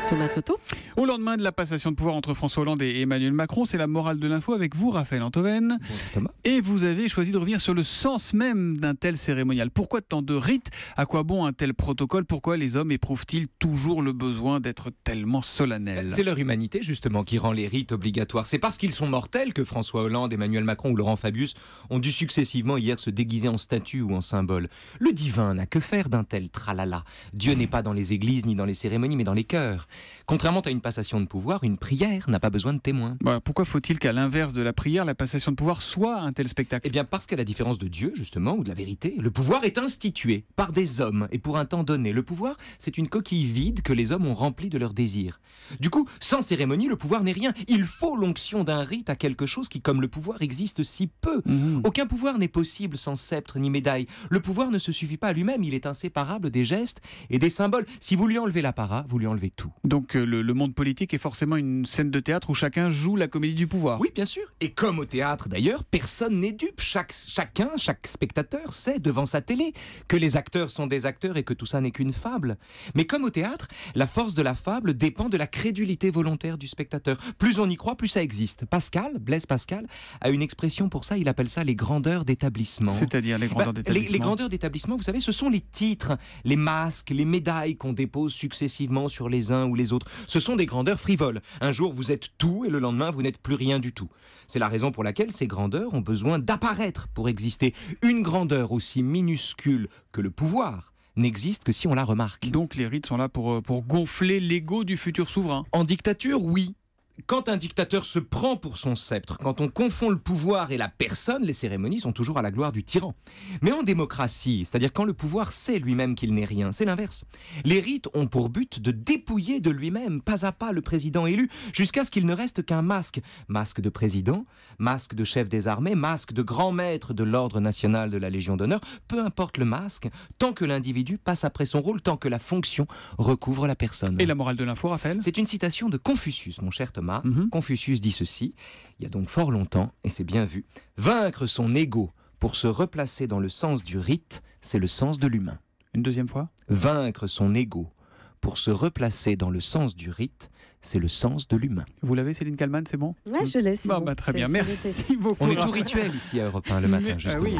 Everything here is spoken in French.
Thomas Soto. Au lendemain de la passation de pouvoir entre François Hollande et Emmanuel Macron, c'est la morale de l'info avec vous, Raphaël Antoven. Bonjour Thomas. Et vous avez choisi de revenir sur le sens même d'un tel cérémonial. Pourquoi tant de rites? À quoi bon un tel protocole? Pourquoi les hommes éprouvent-ils toujours le besoin d'être tellement solennels? C'est leur humanité justement qui rend les rites obligatoires. C'est parce qu'ils sont mortels que François Hollande, Emmanuel Macron ou Laurent Fabius ont dû successivement hier se déguiser en statue ou en symbole. Le divin n'a que faire d'un tel tralala. Dieu n'est pas dans les églises ni dans les cérémonies mais dans les cœurs. Contrairement à une passation de pouvoir, une prière n'a pas besoin de témoins. Voilà, pourquoi faut-il qu'à l'inverse de la prière, la passation de pouvoir soit un tel spectacle? Eh bien parce qu'à la différence de Dieu justement ou de la vérité, le pouvoir est institué par des hommes et pour un temps donné. Le pouvoir, c'est une coquille vide que les hommes ont remplie de leurs désirs. Du coup, sans cérémonie, le pouvoir n'est rien. Il faut l'onction d'un rite à quelque chose qui, comme le pouvoir, existe si peu. Aucun pouvoir n'est possible sans sceptre ni médaille. Le pouvoir ne se suffit pas à lui-même, il est inséparable des gestes et des symboles. Si vous lui enlevez l'apparat, vous lui enlevez tout. Donc le monde politique est forcément une scène de théâtre où chacun joue la comédie du pouvoir. Oui, bien sûr. Et comme au théâtre d'ailleurs, personne n'est dupe. Chaque spectateur sait devant sa télé que les acteurs sont des acteurs et que tout ça n'est qu'une fable. Mais comme au théâtre, la force de la fable dépend de la crédulité volontaire du spectateur. Plus on y croit, plus ça existe. Blaise Pascal, a une expression pour ça, il appelle ça les grandeurs d'établissement. C'est-à-dire les grandeurs d'établissement. Les grandeurs d'établissement, vous savez, ce sont les titres, les masques, les médailles qu'on dépose successivement sur les uns ou les autres. Ce sont des grandeurs frivoles. Un jour, vous êtes tout et le lendemain, vous n'êtes plus rien du tout. C'est la raison pour laquelle ces grandeurs ont besoin d'apparaître pour exister. Une grandeur aussi minuscule que le pouvoir n'existe que si on la remarque. Donc les rites sont là pour gonfler l'ego du futur souverain. En dictature, oui. Quand un dictateur se prend pour son sceptre, quand on confond le pouvoir et la personne, les cérémonies sont toujours à la gloire du tyran. Mais en démocratie, c'est-à-dire quand le pouvoir sait lui-même qu'il n'est rien, c'est l'inverse. Les rites ont pour but de dépouiller de lui-même, pas à pas, le président élu, jusqu'à ce qu'il ne reste qu'un masque. Masque de président, masque de chef des armées, masque de grand maître de l'ordre national de la Légion d'honneur. Peu importe le masque, tant que l'individu passe après son rôle, tant que la fonction recouvre la personne. Et la morale de l'info, Raphaël? C'est une citation de Confucius, mon cher Thomas. Confucius dit ceci, il y a donc fort longtemps, et c'est bien vu, vaincre son ego pour se replacer dans le sens du rite, c'est le sens de l'humain. Une deuxième fois? Vaincre son ego pour se replacer dans le sens du rite, c'est le sens de l'humain. Vous l'avez, Céline Kallmann, c'est bon? Ouais, je laisse. Très bien, merci beaucoup. On est tout rituel ici à Europe 1 le matin, justement. Oui.